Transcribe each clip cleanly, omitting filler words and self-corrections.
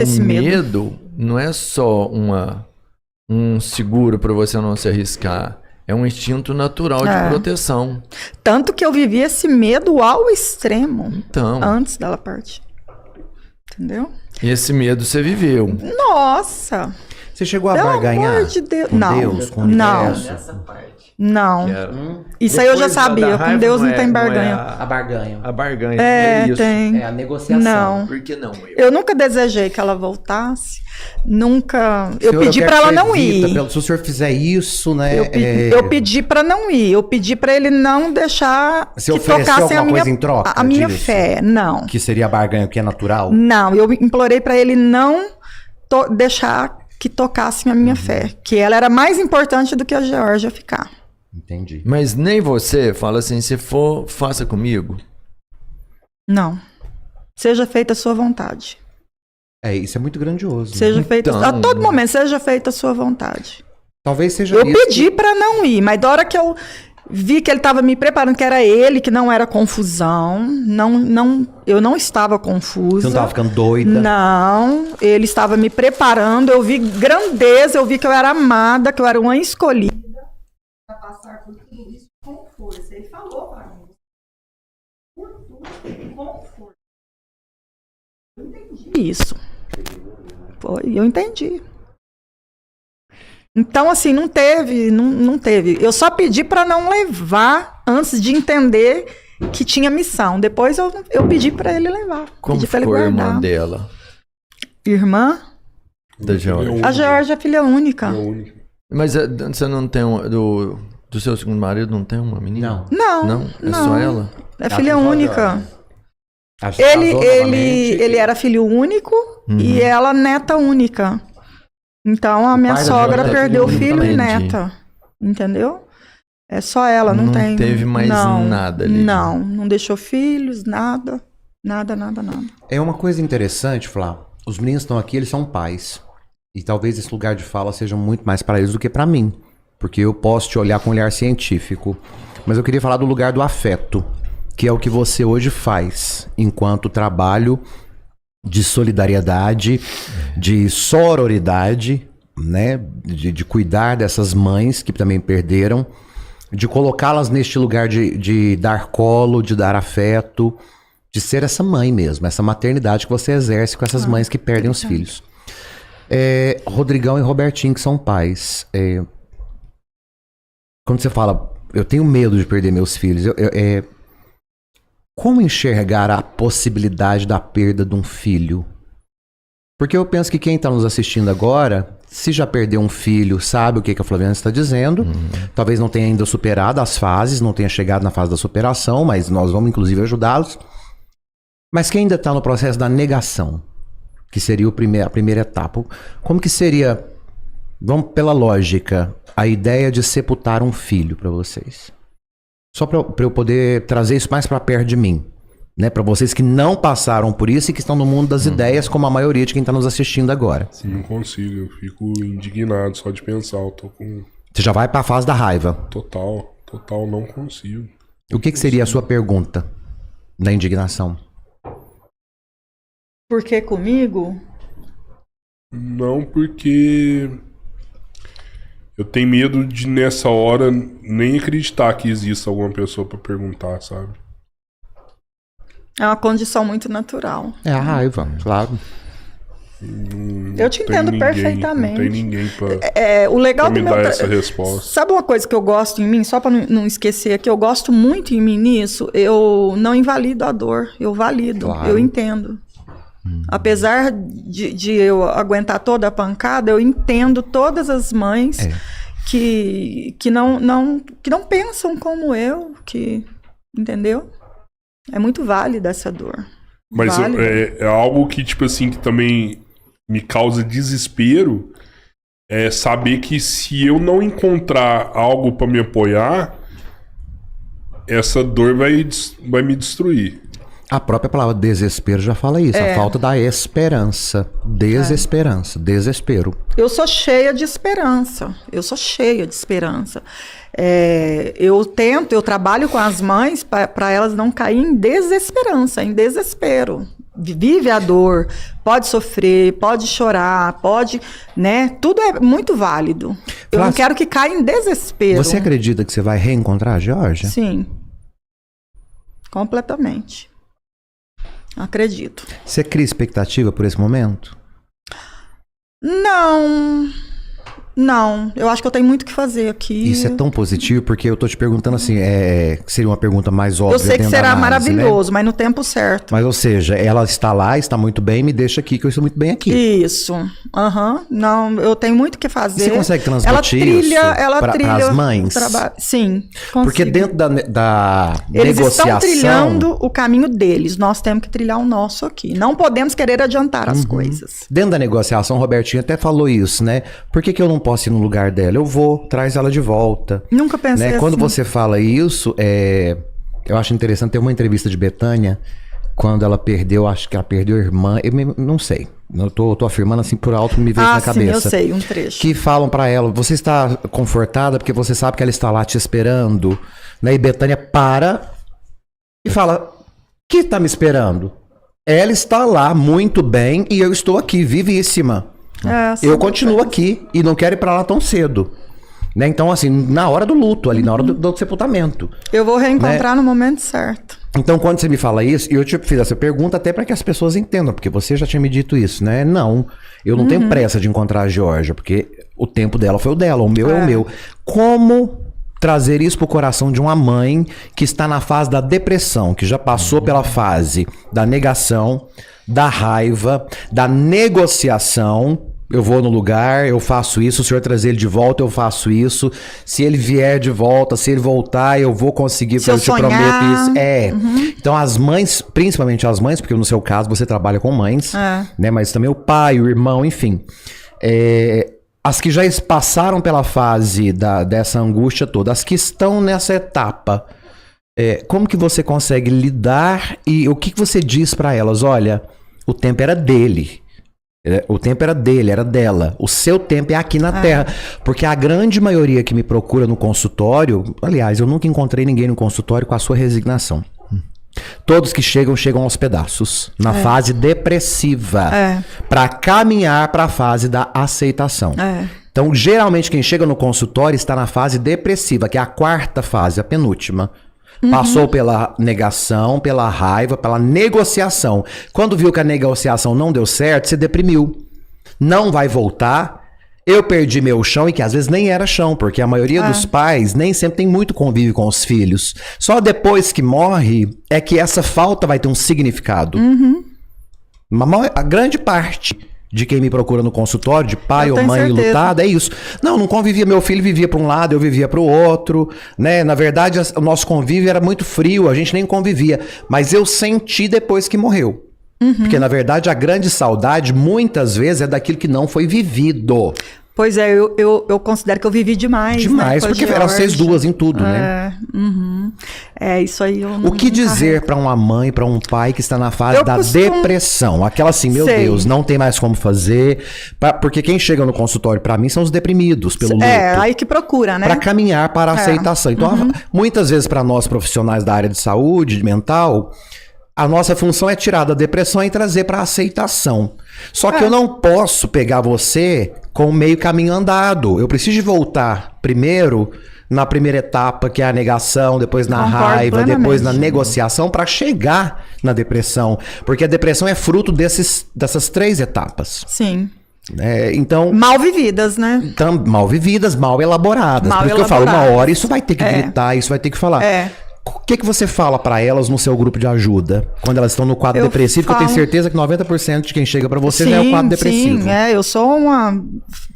O medo não é só um seguro para você não se arriscar. É um instinto natural de proteção. Tanto que eu vivi esse medo ao extremo. Então. Antes dela partir. Entendeu? E esse medo você viveu. Nossa! Você chegou a Pelo barganhar amor de Deus. com Não. Deus, com o Não. universo? Nessa parte. Não. Isso Depois aí eu já da sabia. raiva Com Deus não tem não é barganha. A barganha. A barganha. É, isso. tem. É a negociação. Não. Por que não? Eu nunca desejei que ela voltasse. Nunca. Eu Senhor, pedi quero pra ela que não você evita, ir. Se o senhor fizer isso, né? Eu pedi pra não ir. Eu pedi pra ele não deixar Você que ofereceu tocassem a alguma minha, coisa em troca a minha disso? fé. Não. Que seria a barganha, que é natural? Não. Eu implorei pra ele não deixar que tocassem a minha fé. Que ela era mais importante do que a Geórgia ficar. Entendi. Mas nem você fala assim, se for, faça comigo. Não. Seja feita a sua vontade. Isso é muito grandioso. Seja feita Então. a todo momento, seja feita a sua vontade. Talvez seja Eu isso. pedi pra não ir, mas da hora que eu vi que ele estava me preparando, que era ele, que não era confusão, eu não estava confusa. Você não estava ficando doida? Não, ele estava me preparando, eu vi grandeza, eu vi que eu era amada, que eu era uma escolhida. Para passar por tudo isso com força. Ele falou para mim. Por tudo, com força. Eu entendi isso. Eu entendi. Então, assim, não teve. Eu só pedi para não levar antes de entender que tinha missão. Depois eu pedi para ele levar. Como pedi pra ele ficou a guardar. irmã dela? Irmã? Da Geórgia. A Geórgia é filha única. Mas você não tem do seu segundo marido não tem uma menina? Não. Não. Não? É só ela? É filha única. Ele Ele era filho único e ela neta única. Então a minha pai da sogra Geórgia é perdeu filho filho único e também, neta. Entendeu? É só ela, não tem. teve mais nada ali. Não deixou filhos, nada. Nada. É uma coisa interessante, Flá. Os meninos estão aqui, eles são pais. E talvez esse lugar de fala seja muito mais para eles do que para mim. Porque eu posso te olhar com um olhar científico. Mas eu queria falar do lugar do afeto, que é o que você hoje faz enquanto trabalho de solidariedade, de sororidade, né? De cuidar dessas mães que também perderam, de colocá-las neste lugar de dar colo, de dar afeto, de ser essa mãe mesmo, essa maternidade que você exerce com essas mães que perdem os filhos. Rodrigão e Robertinho, que são pais. Quando você fala, eu tenho medo de perder meus filhos, como enxergar a possibilidade da perda de um filho? Porque eu penso que quem está nos assistindo agora, se já perdeu um filho, sabe o que a Flaviana está dizendo. Talvez não tenha ainda superado as fases, não tenha chegado na fase da superação, mas nós vamos inclusive ajudá-los. Mas quem ainda está no processo da negação, que seria a primeira etapa, como que seria, vamos pela lógica, a ideia de sepultar um filho para vocês? Só para eu poder trazer isso mais para perto de mim, né? Para vocês que não passaram por isso e que estão no mundo das ideias, como a maioria de quem está nos assistindo agora. Não consigo, eu fico indignado só de pensar. Eu tô com Você já vai para a fase da raiva. total, não consigo. O que seria a sua pergunta da indignação? Por que comigo? Não, porque eu tenho medo de nessa hora nem acreditar que exista alguma pessoa pra perguntar, sabe? É uma condição muito natural. É a raiva, claro. Eu te entendo perfeitamente. Não tem ninguém pra, O legal pra me do meu dar essa resposta. Sabe uma coisa que eu gosto em mim, só para não esquecer, que eu gosto muito em mim nisso, eu não invalido a dor, eu valido, Claro. eu entendo. Apesar de eu aguentar toda a pancada, eu entendo todas as mães que não pensam como eu, entendeu? É muito válida essa dor. Mas Válida. é algo que, tipo assim, que também me causa desespero, é saber que se eu não encontrar algo pra me apoiar, essa dor vai me destruir. A própria palavra desespero já fala isso. A falta da esperança. Desesperança. Desespero. Eu sou cheia de esperança. Eu trabalho com as mães para elas não caírem em desesperança, em desespero. vive a dor, pode sofrer, pode chorar, pode, né? Tudo é muito válido. Eu não quero que caia em desespero. Você acredita que você vai reencontrar a Georgia? Sim. Completamente. Acredito. Você cria expectativa por esse momento? Não, eu acho que eu tenho muito o que fazer aqui. Isso é tão positivo, porque eu tô te perguntando assim, seria uma pergunta mais óbvia. Eu sei que dentro da será análise, maravilhoso, né? mas no tempo certo. Mas, ou seja, ela está lá, está muito bem, me deixa aqui, que eu estou muito bem aqui. Isso. Não, eu tenho muito o que fazer. E você consegue transmitir isso para as mães? Sim, consigo. Porque dentro da eles negociação... estão trilhando o caminho deles. Nós temos que trilhar o nosso aqui. Não podemos querer adiantar as coisas. Dentro da negociação, o Robertinho até falou isso, né? Por que eu não posso ir no lugar dela? Eu vou, traz ela de volta. Nunca pensei né? assim. Quando você fala isso, eu acho interessante, tem uma entrevista de Betânia, quando ela perdeu, acho que ela perdeu a irmã, não sei. Eu tô afirmando assim por alto, me veio na cabeça. Sim, eu sei, um trecho. Que falam pra ela, você está confortada porque você sabe que ela está lá te esperando, né? E Betânia para e fala, que tá me esperando? Ela está lá muito bem e eu estou aqui, vivíssima. Eu continuo aqui e não quero ir pra lá tão cedo. Né? Então, assim, na hora do luto ali, na hora do sepultamento. Eu vou reencontrar no momento certo. Então, quando você me fala isso, e eu te fiz essa pergunta até para que as pessoas entendam, porque você já tinha me dito isso, né? Não, eu não tenho pressa de encontrar a Georgia, porque o tempo dela foi o dela, o meu é o meu. Como trazer isso pro coração de uma mãe que está na fase da depressão, que já passou pela fase da negação, da raiva, da negociação? Eu vou no lugar, eu faço isso, o senhor trazer ele de volta, eu faço isso. Se ele vier de volta, se ele voltar, eu vou conseguir, porque eu te prometo isso. Então as mães, principalmente as mães, porque no seu caso você trabalha com mães, né? Mas também o pai, o irmão, enfim. As que já passaram pela fase dessa angústia toda, as que estão nessa etapa, como que você consegue lidar e o que você diz para elas? Olha, o tempo era dele. O tempo era dele, era dela. O seu tempo é aqui na Terra. Porque a grande maioria que me procura no consultório... Aliás, eu nunca encontrei ninguém no consultório com a sua resignação. Todos que chegam aos pedaços. Na fase depressiva. Para caminhar para a fase da aceitação. Então, geralmente, quem chega no consultório está na fase depressiva, que é a quarta fase, a penúltima. Passou pela negação, pela raiva, pela negociação. Quando viu que a negociação não deu certo, se deprimiu. Não vai voltar. Eu perdi meu chão, e que às vezes nem era chão, porque a maioria dos pais nem sempre tem muito convívio com os filhos. Só depois que morre é que essa falta vai ter um significado. A grande parte de quem me procura no consultório, de pai ou mãe enlutada, é isso. Não convivia, meu filho vivia para um lado, eu vivia para o outro, né? Na verdade, o nosso convívio era muito frio, a gente nem convivia. Mas eu senti depois que morreu. Porque, na verdade, a grande saudade, muitas vezes, é daquilo que não foi vivido. Pois é, eu considero que eu vivi demais. Demais, né, porque eram vocês duas em tudo, né? Isso aí eu não. O que dizer para uma mãe, para um pai que está na fase da depressão? Aquela assim, meu Deus, não tem mais como fazer. Porque quem chega no consultório para mim são os deprimidos pelo luto. Aí que procura, né? Para caminhar para a aceitação. Então, muitas vezes para nós profissionais da área de saúde mental, a nossa função é tirar da depressão e trazer para a aceitação. Só que eu não posso pegar você com meio caminho andado. Eu preciso de voltar primeiro na primeira etapa, que é a negação, depois na raiva, depois na negociação, para chegar na depressão. Porque a depressão é fruto dessas 3 etapas. Sim. Então, mal vividas, né? Mal vividas, mal elaboradas. Por isso que eu falo, uma hora isso vai ter que gritar, isso vai ter que falar. O que você fala para elas no seu grupo de ajuda? Quando elas estão no quadro depressivo, que eu tenho certeza que 90% de quem chega para você já é o quadro depressivo. Sim, eu sou uma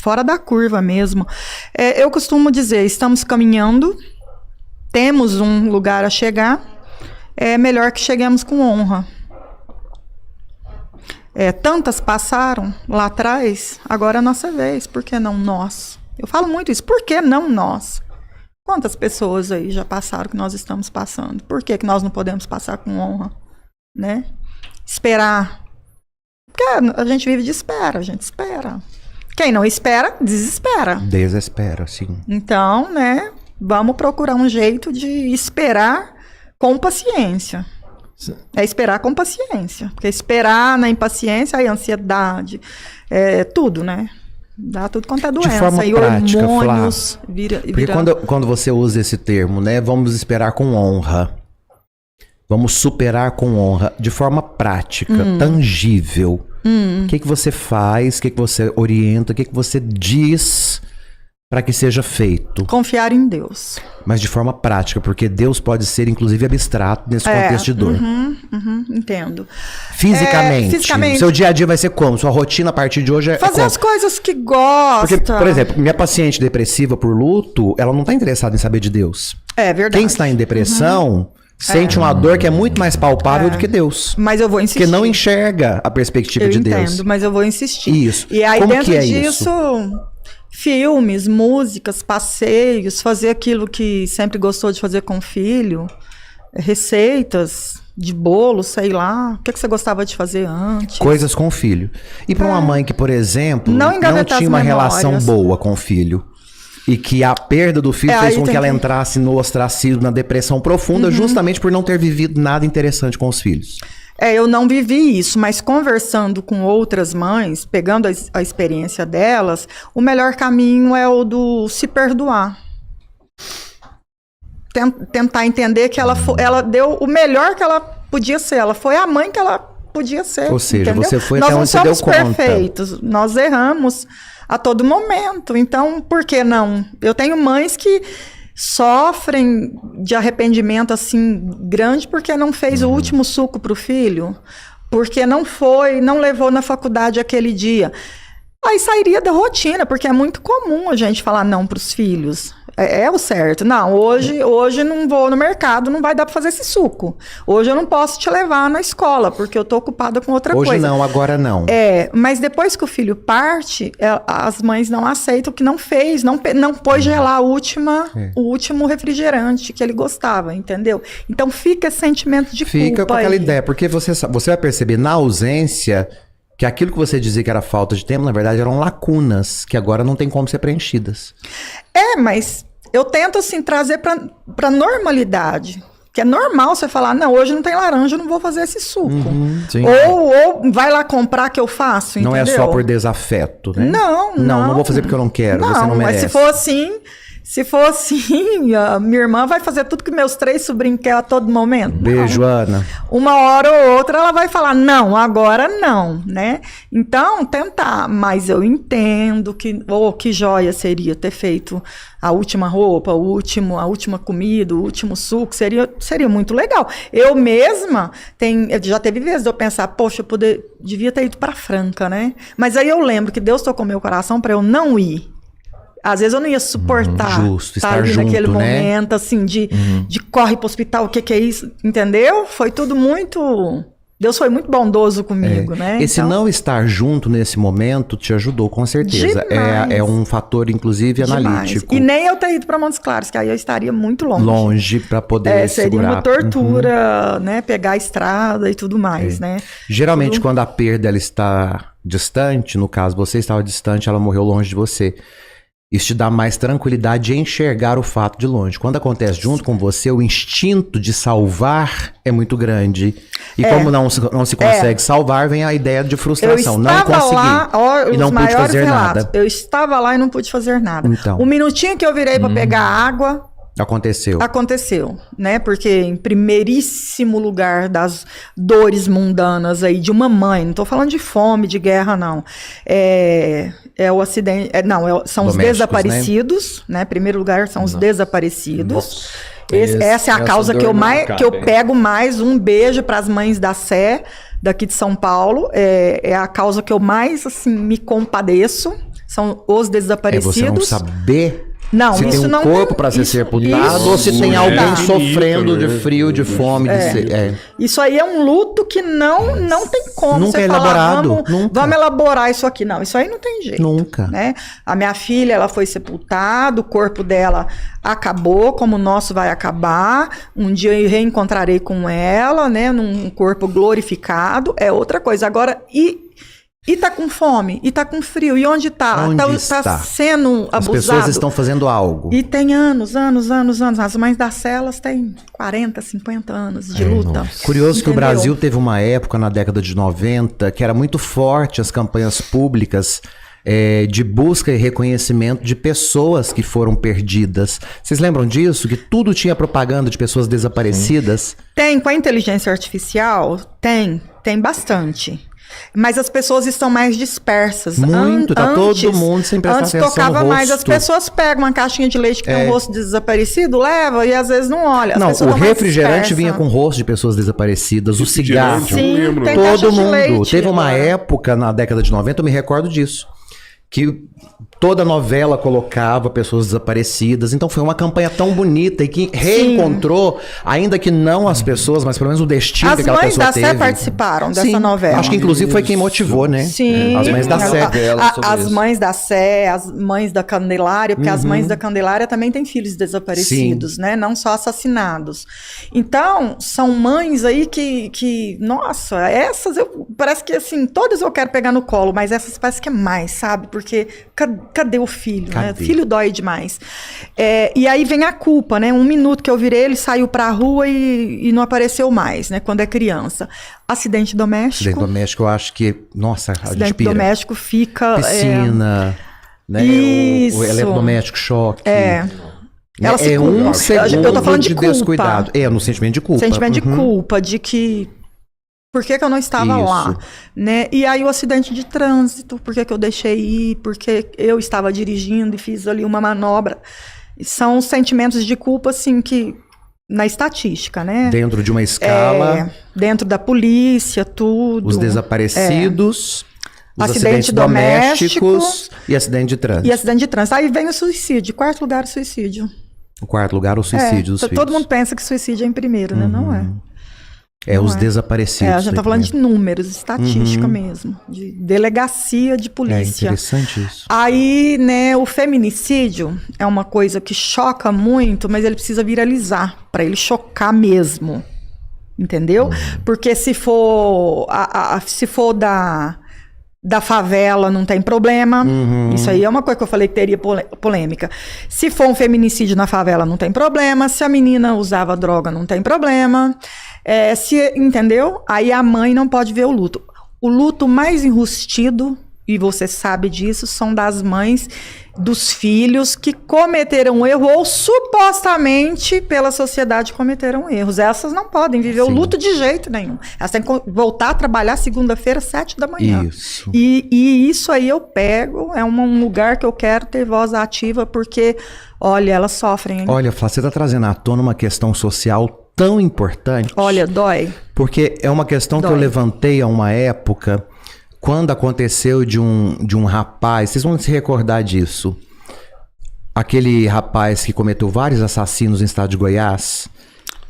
fora da curva mesmo. Eu costumo dizer, estamos caminhando, temos um lugar a chegar, é melhor que cheguemos com honra. Tantas passaram lá atrás, agora é a nossa vez, por que não nós? Eu falo muito isso, por que não nós? Quantas pessoas aí já passaram que nós estamos passando? Por que nós não podemos passar com honra? Né? Esperar. Porque a gente vive de espera, a gente espera. Quem não espera, desespera. Desespera, sim. Então, né, vamos procurar um jeito de esperar com paciência. É esperar com paciência. Porque esperar na impaciência, aí ansiedade, tudo, né? Dá tudo quanto é doença. De forma e prática, hormônios vira. Porque quando você usa esse termo, né? Vamos esperar com honra. Vamos superar com honra. De forma prática, tangível. O que você faz? O que você orienta? O que você diz para que seja feito? Confiar em Deus. Mas de forma prática, porque Deus pode ser, inclusive, abstrato nesse contexto de dor. Entendo. Fisicamente. Seu dia a dia vai ser como? Sua rotina a partir de hoje é fazer como? as coisas que gosta. Porque, por exemplo, minha paciente depressiva por luto, ela não está interessada em saber de Deus. É verdade. Quem está em depressão sente uma dor que é muito mais palpável do que Deus. Mas eu vou insistir. Porque não enxerga a perspectiva de Deus. Eu entendo, mas eu vou insistir. Isso. E aí, como dentro que é disso... Filmes, músicas, passeios, fazer aquilo que sempre gostou de fazer com o filho, receitas de bolo, sei lá. O que você gostava de fazer antes? Coisas com o filho. E para uma mãe que, por exemplo, não tinha uma relação boa com o filho, e que a perda do filho fez com que ela entrasse no ostracismo, na depressão profunda, justamente por não ter vivido nada interessante com os filhos. Eu não vivi isso, mas conversando com outras mães, pegando a experiência delas, o melhor caminho é o do se perdoar. Tentar entender que ela deu o melhor que ela podia ser. Ela foi a mãe que ela podia ser. Ou seja, entendeu? Você foi até onde você deu conta. Nós não somos perfeitos, nós erramos a todo momento. Então, por que não? Eu tenho mães que sofrem de arrependimento assim grande porque não fez o último suco para o filho, porque não levou na faculdade aquele dia. Aí sairia da rotina, porque é muito comum a gente falar não para os filhos. É o certo. Não, hoje não vou no mercado, não vai dar para fazer esse suco. Hoje eu não posso te levar na escola, porque eu tô ocupada com outra coisa. Hoje não, agora não. Mas depois que o filho parte, as mães não aceitam que não fez, não pôs gelar o último refrigerante que ele gostava, entendeu? Então fica esse sentimento de culpa. Fica com aquela ideia, porque você vai perceber na ausência que aquilo que você dizia que era falta de tempo, na verdade, eram lacunas, que agora não tem como ser preenchidas. Mas eu tento, assim, trazer pra normalidade. Que é normal você falar, não, hoje não tem laranja, eu não vou fazer esse suco. Ou vai lá comprar que eu faço, entendeu? Não é só por desafeto, né? Não vou fazer porque eu não quero, você não merece. Mas se for assim, a minha irmã vai fazer tudo que meus 3 sobrinhos querem a todo momento. Beijo, Ana. Uma hora ou outra ela vai falar, não, agora não, né? Então, tentar. Mas eu entendo que joia seria ter feito a última roupa, a última comida, o último suco, seria muito legal. Eu mesma, já teve vezes de eu pensar, poxa, devia ter ido para Franca, né? Mas aí eu lembro que Deus tocou meu coração para eu não ir. Às vezes eu não ia suportar estar ali naquele momento, assim, de corre pro hospital, o que é isso? Entendeu? Foi tudo muito... Deus foi muito bondoso comigo, né? Esse não estar junto nesse momento te ajudou, com certeza. É um fator, inclusive, analítico. E nem eu ter ido para Montes Claros, que aí eu estaria muito longe. Longe para poder segurar. Seria uma tortura, né? Pegar a estrada e tudo mais, né? Geralmente, quando a perda ela está distante, no caso, você estava distante, ela morreu longe de você. Isso te dá mais tranquilidade de enxergar o fato de longe. Quando acontece junto com você, o instinto de salvar é muito grande. E como não se consegue salvar, vem a ideia de frustração. Não consegui. E não pude fazer nada. Eu estava lá e não pude fazer nada. Então. O minutinho que eu virei para pegar água... Aconteceu, né? Porque em primeiríssimo lugar das dores mundanas aí de uma mãe, não tô falando de fome, de guerra, não. É o acidente, são os desaparecidos, né? Primeiro lugar são os desaparecidos. Essa é a causa que eu pego mais. Um beijo para as mães da Sé, daqui de São Paulo. É a causa que eu mais, assim, me compadeço. São os desaparecidos. Você não saber... Não, se isso tem um não corpo para ser sepultado ou se tem alguém sofrendo de frio, de fome, Isso aí é um luto que não tem como nunca você falar, vamos elaborar isso aqui. Não, isso aí não tem jeito. Nunca. Né? A minha filha, ela foi sepultada, o corpo dela acabou, como o nosso vai acabar. Um dia eu reencontrarei com ela, né, num corpo glorificado. É outra coisa. Agora, E tá com fome, e tá com frio, e onde tá? Onde Tá está? sendo abusado. As pessoas estão fazendo algo. E tem anos. As mães das celas têm 40, 50 anos de luta. Curioso que o Entendeu? Brasil teve uma época na década de 90 que era muito forte as campanhas públicas de busca e reconhecimento de pessoas que foram perdidas. Vocês lembram disso? Que tudo tinha propaganda de pessoas desaparecidas? Tem, com a inteligência artificial, tem bastante. Mas as pessoas estão mais dispersas. Muito, tá todo mundo sem prestar antes atenção tocava no mais. As rosto. pessoas pegam uma caixinha de leite que tem um rosto desaparecido, leva e às vezes não olha. As Não, pessoas o estão mais refrigerante dispersas. vinha com o rosto de pessoas desaparecidas, o cigarro. Refrigerante, eu Sim, lembro. tem Todo caixa de mundo. leite Teve uma agora. época na década de 90, eu me recordo disso, que toda novela colocava pessoas desaparecidas. Então foi uma campanha tão bonita e que reencontrou, ainda que não as pessoas, mas pelo menos o destino As que aquela mães pessoa da teve. Sé participaram dessa Sim, novela. acho que inclusive foi quem motivou, né? Sim. As mães da Sé. As mães da Sé, as mães da Candelária, porque as mães da Candelária também têm filhos desaparecidos, né? Não só assassinados. Então, são mães aí que nossa, essas parece que assim, todas eu quero pegar no colo, mas essas parece que é mais, sabe? Porque cadê o filho, né? Cadê? Filho dói demais. E aí vem a culpa, né? 1 minuto que eu virei, ele saiu pra rua e não apareceu mais, né? Quando é criança. Acidente doméstico. Acidente doméstico, eu acho que, nossa, a gente Acidente pira. doméstico fica... Piscina, né? Isso. O eletrodoméstico, choque. Ela se É culpa. um segundo Eu tô falando de culpa. descuidado. No sentimento de culpa. Sentimento de Uhum. culpa, de que... Por que eu não estava Isso. lá? Né? E aí o acidente de trânsito, por que eu deixei ir? Porque eu estava dirigindo e fiz ali uma manobra. São sentimentos de culpa, assim, que... Na estatística, né? Dentro de uma escala, Dentro da polícia, tudo. os desaparecidos, os Acidente acidentes doméstico domésticos e acidente de trânsito. E acidente de trânsito. Aí vem o suicídio. Quarto lugar, o suicídio. O quarto lugar, o suicídio dos filhos. Todo mundo pensa que suicídio é em primeiro, né? Não é. Os é. desaparecidos. A gente tá falando de números, estatística mesmo. De delegacia de É polícia. interessante isso. Aí, né, o feminicídio é uma coisa que choca muito, mas ele precisa viralizar para ele chocar mesmo. Entendeu? Porque se for se for da favela, não tem problema. Isso aí é uma coisa que eu falei que teria polêmica. Se for um feminicídio na favela, não tem problema. Se a menina usava droga, não tem problema. Entendeu? Aí a mãe não pode ver o luto. O luto mais enrustido, e você sabe disso, são das mães dos filhos que cometeram erro ou supostamente pela sociedade cometeram erros. Essas não podem viver o luto de jeito nenhum. Elas têm que voltar a trabalhar segunda-feira, 7 da manhã. Isso. E isso aí eu pego, é um lugar que eu quero ter voz ativa, porque, olha, elas sofrem. Hein? Olha, Flá, você está trazendo à tona uma questão social tão importante. Olha, dói. Porque é uma questão que Dói. eu levantei a uma época, quando aconteceu de um rapaz, vocês vão se recordar disso. Aquele rapaz que cometeu vários assassinos no estado de Goiás,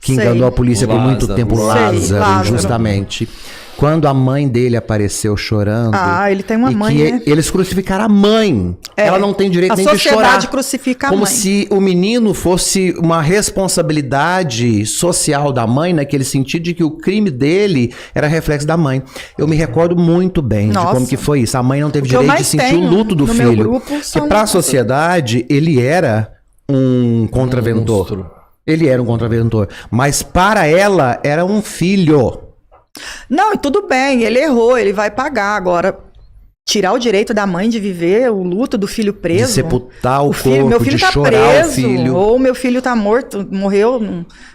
que Sei. enganou a polícia por muito Lázaro. tempo, Sei, Lázaro, justamente. Quando a mãe dele apareceu chorando. Ele tem uma e mãe, que né? eles crucificaram a mãe. Ela não tem direito A nem de chorar. sociedade crucifica a como mãe. se o menino fosse uma responsabilidade social da mãe, naquele sentido de que o crime dele era reflexo da mãe. Eu me recordo muito bem de Nossa. como que foi isso. A mãe não teve O que eu direito de mais sentir tenho o luto do no meu filho. grupo Porque são- para a sociedade, ele era um contraventor. monstro. Ele era um contraventor. Mas para ela, era um filho. Não, e tudo bem, ele errou, ele vai pagar. Agora, tirar o direito da mãe de viver o luto do filho preso. De sepultar o corpo, meu filho de tá chorar preso, o filho. ou meu filho tá morto, morreu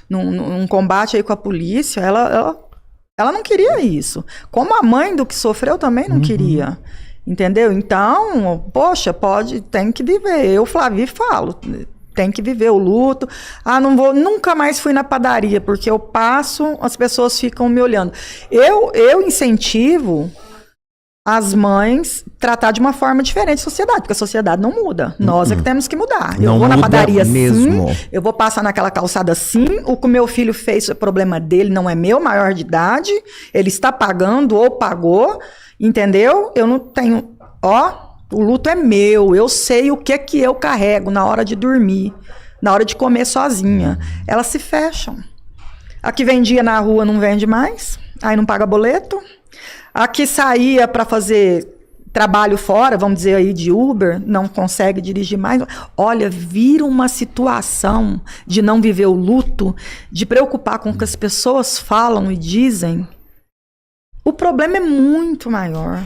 num combate aí com a polícia. Ela não queria isso. Como a mãe do que sofreu também não queria. Entendeu? Então, poxa, tem que viver. Eu, Flavi, falo. Tem que viver o luto. Nunca mais fui na padaria, porque eu passo, as pessoas ficam me olhando. Eu incentivo as mães tratar de uma forma diferente a sociedade, porque a sociedade não muda. Nós é que temos que mudar. Eu Não vou na muda padaria mesmo. sim, eu vou passar naquela calçada sim, o que o meu filho fez é problema dele, não é meu, maior de idade, ele está pagando ou pagou, entendeu? Eu não tenho... O luto é meu, eu sei o que eu carrego na hora de dormir, na hora de comer sozinha. Elas se fecham. A que vendia na rua não vende mais, aí não paga boleto. A que saía para fazer trabalho fora, vamos dizer aí de Uber, não consegue dirigir mais. Olha, vira uma situação de não viver o luto, de preocupar com o que as pessoas falam e dizem. O problema é muito maior,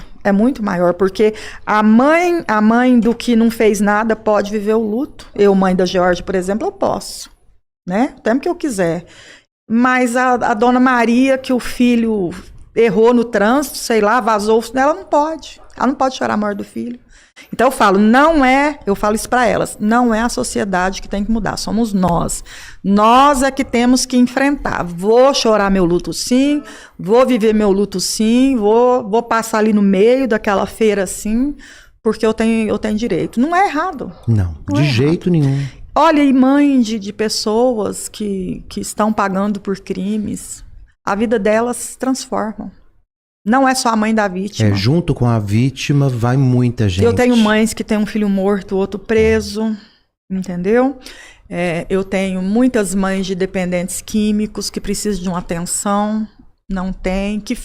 porque a mãe do que não fez nada pode viver o luto. Eu, mãe da Georgia, por exemplo, eu posso, né? O tempo que eu quiser. Mas a dona Maria, que o filho errou no trânsito, sei lá, vazou, ela não pode. Ela não pode chorar a morte do filho. Então eu falo, eu falo isso para elas, não é a sociedade que tem que mudar, somos nós. Nós é que temos que enfrentar. Vou chorar meu luto sim, vou viver meu luto sim, vou passar ali no meio daquela feira sim, porque eu tenho direito. Não é errado. Não, de jeito nenhum. Olha, e mãe de pessoas que estão pagando por crimes, a vida delas se transforma. Não é só a mãe da vítima. Junto com a vítima vai muita gente. Eu tenho mães que têm um filho morto, outro preso, entendeu? Eu tenho muitas mães de dependentes químicos que precisam de uma atenção, não tem, que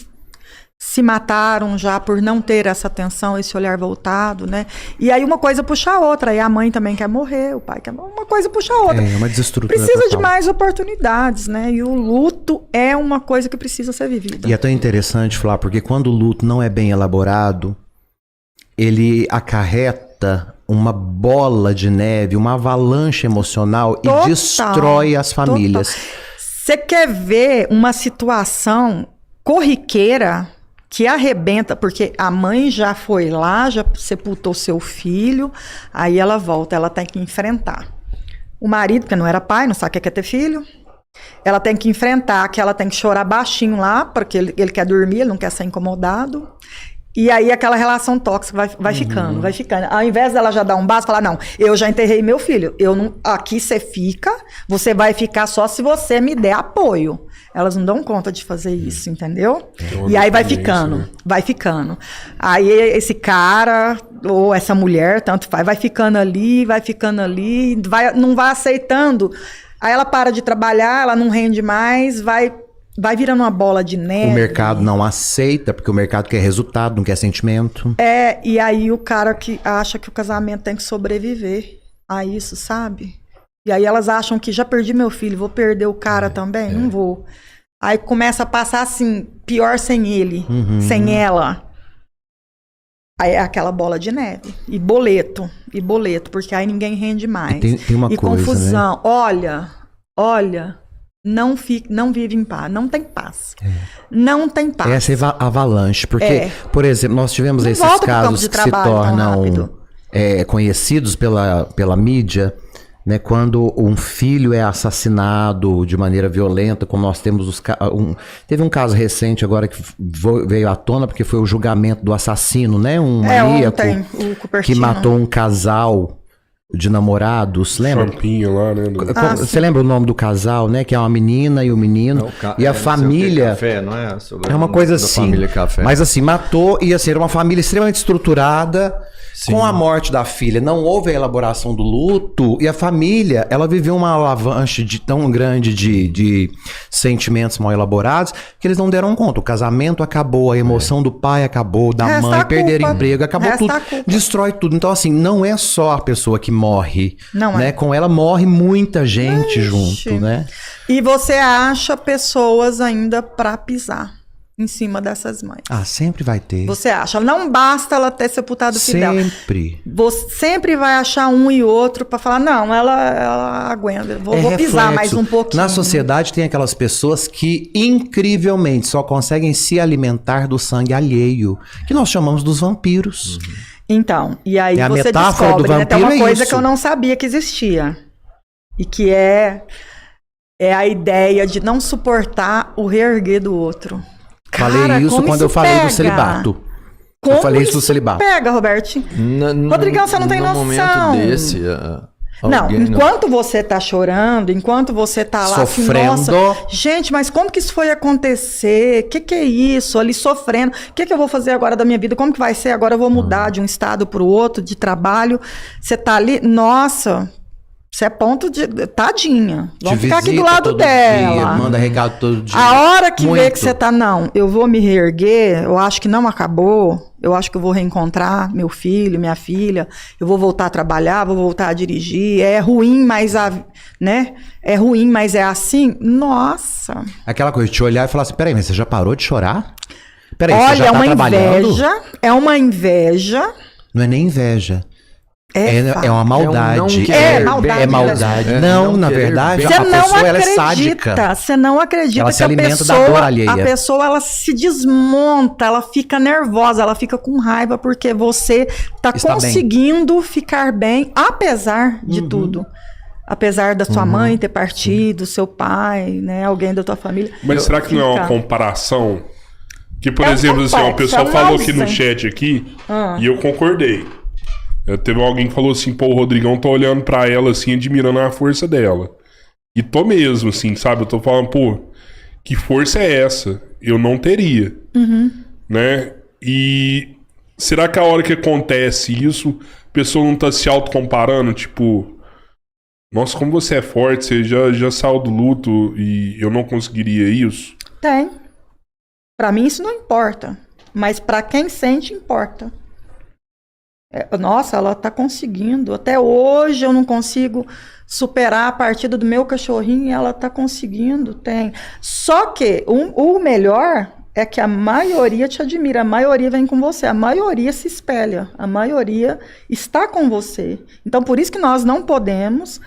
se mataram já por não ter essa atenção, esse olhar voltado, né? E aí uma coisa puxa a outra, aí a mãe também quer morrer, o pai quer morrer, uma coisa puxa a outra. É uma desestrutura Precisa total. de mais oportunidades, né? E o luto é uma coisa que precisa ser vivida. E é tão interessante falar, porque quando o luto não é bem elaborado, ele acarreta uma bola de neve, uma avalanche emocional Total, e destrói as famílias. Você quer ver uma situação corriqueira que arrebenta, porque a mãe já foi lá, já sepultou seu filho, aí ela volta, ela tem que enfrentar. O marido, que não era pai, não sabe o que é ter filho, ela tem que enfrentar, que ela tem que chorar baixinho lá, porque ele quer dormir, ele não quer ser incomodado. E aí aquela relação tóxica vai ficando. Ao invés dela já dar um basta, falar, não, eu já enterrei meu filho, aqui você fica, você vai ficar só se você me der apoio. Elas não dão conta de fazer isso, entendeu? E aí vai ficando. Aí esse cara, ou essa mulher, tanto faz, vai ficando ali, não vai aceitando. Aí ela para de trabalhar, ela não rende mais, vai virando uma bola de neve. O mercado não aceita, porque o mercado quer resultado, não quer sentimento. E aí o cara que acha que o casamento tem que sobreviver a isso, sabe? E aí elas acham que já perdi meu filho, vou perder o cara também? Não vou. Aí começa a passar assim, pior sem ele, sem ela. Aí é aquela bola de neve. E boleto, porque aí ninguém rende mais. Tem uma coisa, confusão. né? Olha, não vive em paz, não tem paz. Não tem paz. Essa é a avalanche, porque, por exemplo, nós tivemos Não esses volta pro campo casos de que se trabalho tão tornam rápido. Conhecidos pela mídia, né, quando um filho é assassinado de maneira violenta, como nós temos teve um caso recente agora que veio à tona, porque foi o julgamento do assassino, né, um maníaco ontem, o que Cupertino. matou um casal de namorados, lembra? Champinho lá, né? Você lembra o nome do casal, né? Que é uma menina e o menino. E a família. Café, não é? É uma coisa assim. Família Café. Mas assim, matou e assim, era uma família extremamente estruturada. Sim. Com a morte da filha, não houve a elaboração do luto e a família, ela viveu uma avalanche tão grande de sentimentos mal elaborados que eles não deram conta. O casamento acabou, a emoção do pai acabou, da Resta mãe, a perder culpa. emprego, acabou Resta tudo, a culpa. destrói tudo. Então assim, não é só a pessoa que morre, Não né? é. Com ela morre muita gente junto, né? E você acha pessoas ainda pra pisar em cima dessas mães. Ah, sempre vai ter. Você acha. Não basta ela ter sepultado o filho dela. Sempre. Você sempre vai achar um e outro pra falar, não, ela aguenta. Vou pisar reflexo. mais um pouquinho. Na sociedade tem aquelas pessoas que incrivelmente só conseguem se alimentar do sangue alheio, que nós chamamos dos vampiros. Então, e aí A você metáfora descobre, do né? Tem vampiro uma é coisa isso. que eu não sabia que existia. E que é a ideia de não suportar o reerguer do outro. Falei Cara, isso como quando eu falei pega? do celibato. Como eu falei isso do celibato. Pega, Robertinho. Rodrigão, você não tem noção. No momento desse... Não, enquanto você tá chorando, enquanto você tá lá Sofrendo. assim, nossa, gente, mas como que isso foi acontecer? Que é isso? Ali sofrendo. O que eu vou fazer agora da minha vida? Como que vai ser? Agora eu vou mudar de um estado pro outro, de trabalho. Você tá ali, nossa, Isso é ponto de... Tadinha. Te Vamos ficar aqui do visita lado todo dela. dia, manda recado todo dia. A hora que vê Muito. que você tá, não, eu vou me reerguer, eu acho que não acabou, eu acho que eu vou reencontrar meu filho, minha filha, eu vou voltar a trabalhar, vou voltar a dirigir, é ruim, mas né? É ruim, mas é assim. Nossa. Aquela coisa de te olhar e falar assim, peraí, mas você já parou de chorar? Peraí, você Olha, já é tá uma trabalhando? inveja, é uma inveja. Não é nem inveja. fato. É uma maldade. É um não querer É maldade. bem. Não, É, na não querer verdade, bem. a pessoa ela é sádica. Você não acredita Ela que se alimenta da dor alheia. a pessoa ela se desmonta, ela fica nervosa, ela fica com raiva porque você tá Está conseguindo ficar bem, apesar de tudo. Apesar da sua mãe ter partido, seu pai, né, alguém da tua família. Mas será que não é uma Fica. comparação? Que, por É um exemplo, assim, uma complexo, pessoa é uma falou aqui no ausência. chat aqui e eu concordei. Teve alguém que falou assim, pô, o Rodrigão tá olhando pra ela assim, admirando a força dela. E tô mesmo, assim, sabe? Eu tô falando, pô, que força é essa? Eu não teria. Né? E será que a hora que acontece isso, a pessoa não tá se autocomparando? Tipo, nossa, como você é forte, você já saiu do luto e eu não conseguiria isso? Tem. Pra mim isso não importa, mas pra quem sente importa. Nossa, ela tá conseguindo. Até hoje eu não consigo superar a partida do meu cachorrinho e ela tá conseguindo. Tem. Só que o melhor é que a maioria te admira, a maioria vem com você, a maioria se espelha, a maioria está com você. Então por isso que nós não podemos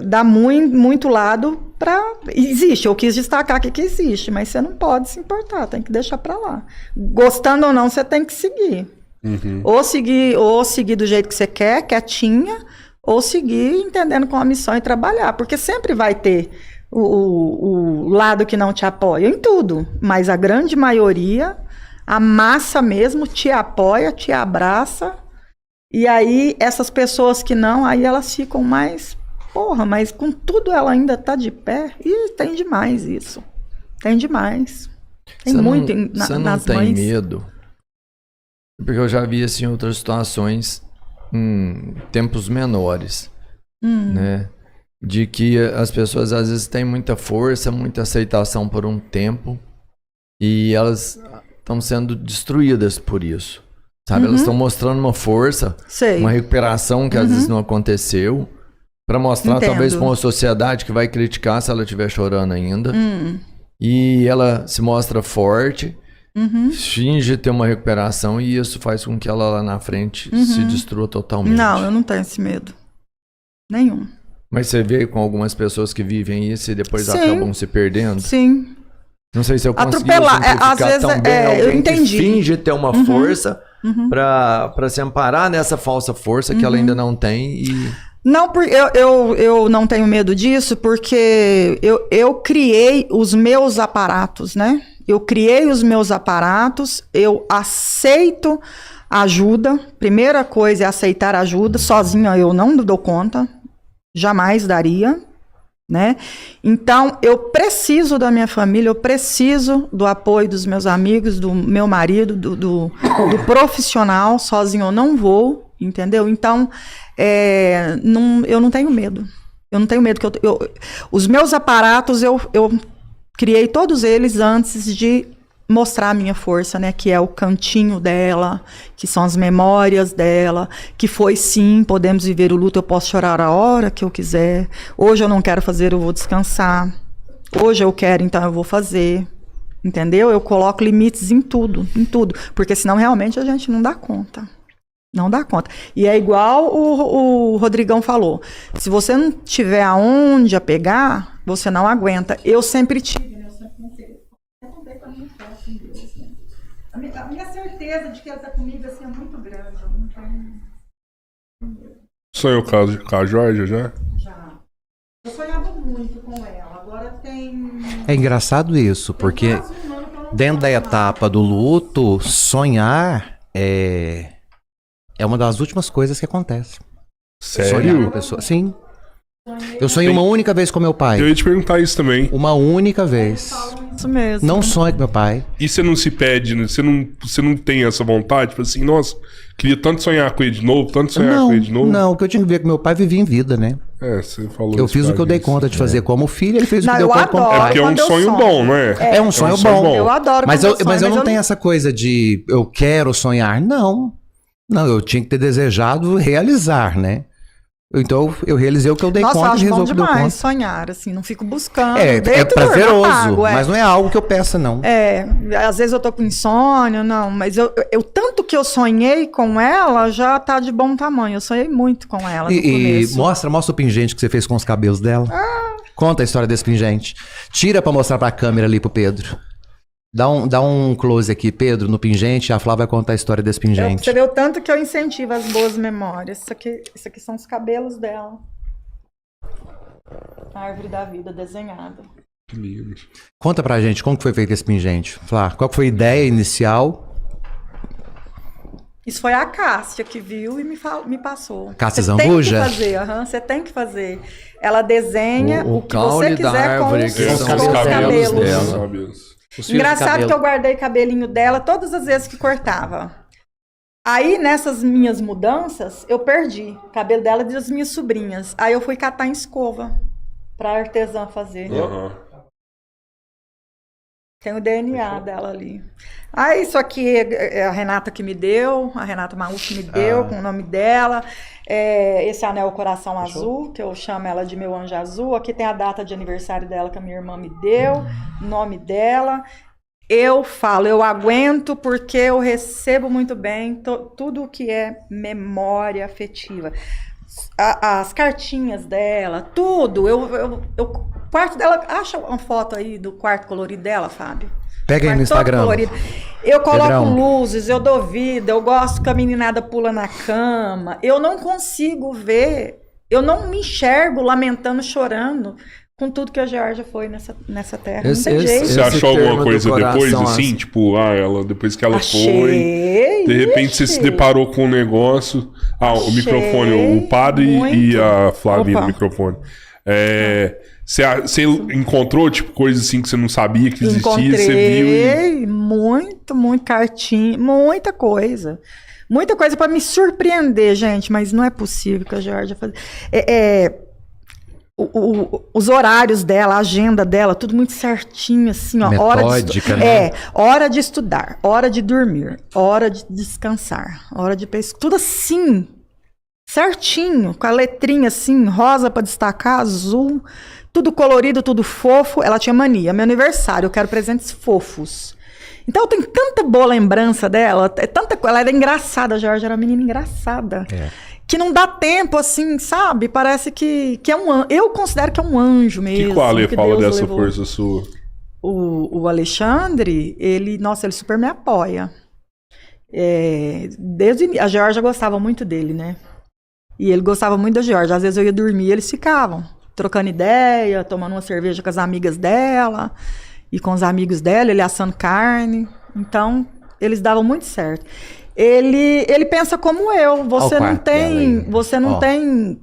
dar muito lado para... Existe, eu quis destacar que existe, mas você não pode se importar, tem que deixar para lá. Gostando ou não, você tem que seguir. Ou seguir do jeito que você quer, quietinha, ou seguir entendendo com a missão e trabalhar, porque sempre vai ter o lado que não te apoia em tudo, mas a grande maioria, a massa mesmo, te apoia, te abraça. E aí, essas pessoas que não, aí elas ficam mais... Porra, mas com tudo ela ainda tá de pé. E tem demais isso. Tem demais. Tem Você muito Você não nas tem mães. medo? Porque eu já vi assim em outras situações, em tempos menores, né? De que as pessoas às vezes têm muita força, muita aceitação por um tempo e elas estão sendo destruídas por isso. Sabe? Elas estão mostrando uma força, Sei. uma recuperação que às vezes não aconteceu, para mostrar Entendo. talvez para uma sociedade que vai criticar se ela estiver chorando ainda. E ela se mostra forte, finge ter uma recuperação e isso faz com que ela lá na frente se destrua totalmente. Não, eu não tenho esse medo. Nenhum. Mas você vê com algumas pessoas que vivem isso e depois Sim. acabam se perdendo? Sim. Não sei se eu consegui Atropelar, simplificar às vezes, tão bem. eu Alguém entendi. que finge ter uma força pra se amparar nessa falsa força que ela ainda não tem e... Não, eu não tenho medo disso porque eu criei os meus aparatos, né? Eu criei os meus aparatos, eu aceito ajuda. Primeira coisa é aceitar ajuda. Sozinha eu não dou conta, jamais daria, né? Então, eu preciso da minha família, eu preciso do apoio dos meus amigos, do meu marido, do profissional. Sozinho eu não vou, entendeu? Então, eu não tenho medo. Eu não tenho medo. Os meus aparatos, eu criei todos eles antes de mostrar a minha força, né? Que é o cantinho dela, que são as memórias dela, que foi sim, podemos viver o luto, eu posso chorar a hora que eu quiser. Hoje eu não quero fazer, eu vou descansar. Hoje eu quero, então eu vou fazer. Entendeu? Eu coloco limites em tudo, porque senão realmente a gente não dá conta. Não dá conta. E é igual o Rodrigão falou. Se você não tiver aonde apegar, você não aguenta. Eu sempre tive, né? Eu sempre contei. Eu contei com a minha fé, assim, Deus, né? A minha certeza de que ela está comigo assim, é muito grande. Eu não tenho... Sonhou com a Jorge já? Já. Eu sonhava muito com ela. Agora tem... É engraçado isso, porque dentro da etapa do luto, sonhar é uma das últimas coisas que acontece. Sonhar com Sério? a pessoa. Sim. Eu sonhei uma única vez com meu pai. Eu ia te perguntar isso também. Uma única vez. Isso mesmo. Não sonho com meu pai. E você não se pede, né? Você não tem essa vontade? Tipo assim, nossa, queria tanto sonhar com ele de novo, tanto sonhar com ele de novo. Não, o que eu tinha que ver com meu pai vivia em vida, né? É, você falou Eu isso fiz o pra que eu dei gente. conta de fazer como filho, ele fez o Não, que deu eu conta como adoro. É pai. porque é um Quando eu sonho sonho. bom, não é? É um sonho bom. Eu adoro Mas quando eu, mas eu não sonho, tenho essa coisa de eu quero sonhar. Não. Não, eu tinha que ter desejado realizar, né? Então eu realizei o que eu dei Nossa, eu conta e acho bom resolvi o que deu demais conta. sonhar, assim, não fico buscando. É Deito, prazeroso, durmo, apago, mas não é algo que eu peça, não. Às vezes eu tô com insônia, não, mas eu tanto que eu sonhei com ela já tá de bom tamanho. Eu sonhei muito com ela no E começo. mostra o pingente que você fez com os cabelos dela. Conta a história desse pingente. Tira pra mostrar pra câmera ali pro Pedro. Dá um close aqui, Pedro, no pingente. A Flá vai contar a história desse pingente. Você vê o tanto que eu incentivo as boas memórias. Isso aqui são os cabelos dela. A árvore da vida desenhada. Que lindo. Conta pra gente como que foi feito esse pingente. Flá, qual que foi a ideia inicial? Isso foi a Cássia que viu e me passou. Cássia Você Zambuja? tem que fazer, você tem que fazer. Ela desenha O o que caule você da quiser com árvore, os, que com são os os cabelos. cabelos dela. Os cabelos. Os fios de Engraçado cabelo. que eu guardei cabelinho dela todas as vezes que cortava. Aí, nessas minhas mudanças, eu perdi o cabelo dela e das minhas sobrinhas. Aí eu fui catar em escova pra artesã fazer. Aham. Tem o DNA dela ali. Aí, isso aqui é a Renata que me deu, a Renata Maús que me deu, com o nome dela. Esse anel Coração Azul, que eu chamo ela de meu anjo azul. Aqui tem a data de aniversário dela que a minha irmã me deu, o nome dela. Eu falo, eu aguento porque eu recebo muito bem tudo o que é memória afetiva. As cartinhas dela, tudo. O quarto dela, acha uma foto aí do quarto colorido dela, Fábio? Pega aí no Quarto todo Instagram. colorido. Eu coloco Pedrão. luzes, eu dou vida, eu gosto que a meninada pula na cama. Eu não consigo ver, eu não me enxergo lamentando, chorando com tudo que a Georgia foi nessa terra. Não tem jeito. Você achou termo alguma do coisa depois, coração, assim? assim. Tipo, ela, depois que ela Achei. foi, de repente você se deparou com um negócio. O Achei. microfone, o padre e Muito. a Flávia no Opa. microfone. Você encontrou, tipo, coisas assim que você não sabia que existia, você viu e... Encontrei muito cartinha, muita coisa. Muita coisa para me surpreender, gente, mas não é possível que a Georgia faz. Os horários dela, a agenda dela, tudo muito certinho, assim, ó. Metódica, né? Hora de estudar, hora de dormir, hora de descansar, hora de pesquisar, tudo assim, certinho, com a letrinha assim, rosa para destacar, azul, tudo colorido, tudo fofo. Ela tinha mania, meu aniversário, eu quero presentes fofos. Então eu tenho tanta boa lembrança dela, ela era engraçada, a Georgia era uma menina engraçada. Que não dá tempo, assim, sabe? Parece que é um anjo. Eu considero que é um anjo mesmo. Que Ale que fala Deus dessa levou. força sua? O Alexandre, ele super me apoia. A Georgia gostava muito dele, né? E ele gostava muito da Georgia. Às vezes eu ia dormir e eles ficavam trocando ideia, tomando uma cerveja com as amigas dela e com os amigos dela, ele assando carne. Então, eles davam muito certo. Ele pensa como eu. Você não tem. Você não tem.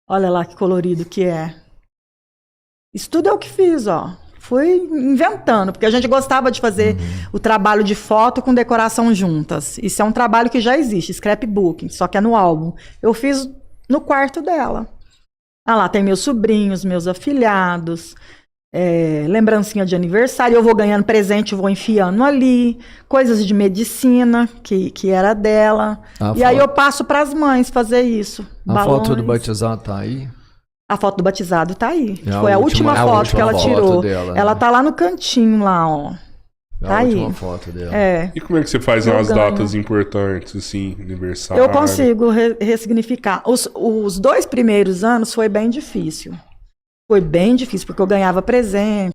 Olha lá que colorido que é. Isso tudo é o que fiz, ó. Fui inventando, porque a gente gostava de fazer o trabalho de foto com decoração juntas. Isso é um trabalho que já existe, scrapbooking, só que é no álbum. Eu fiz no quarto dela. Ah lá, tem meus sobrinhos, meus afilhados. Lembrancinha de aniversário, eu vou ganhando presente, vou enfiando ali, coisas de medicina, que era dela. Aí eu passo para as mães fazer isso. A foto do batizado tá aí? A foto do batizado tá aí. Foi a última foto que ela foto tirou. dela, ela né? tá lá no cantinho, lá, ó. Tá A aí. última foto dela. E como é que você faz Eu nas ganho. datas importantes, assim, aniversário? Eu consigo ressignificar. Os 2 primeiros anos foi bem difícil. Foi bem difícil, porque eu ganhava presente.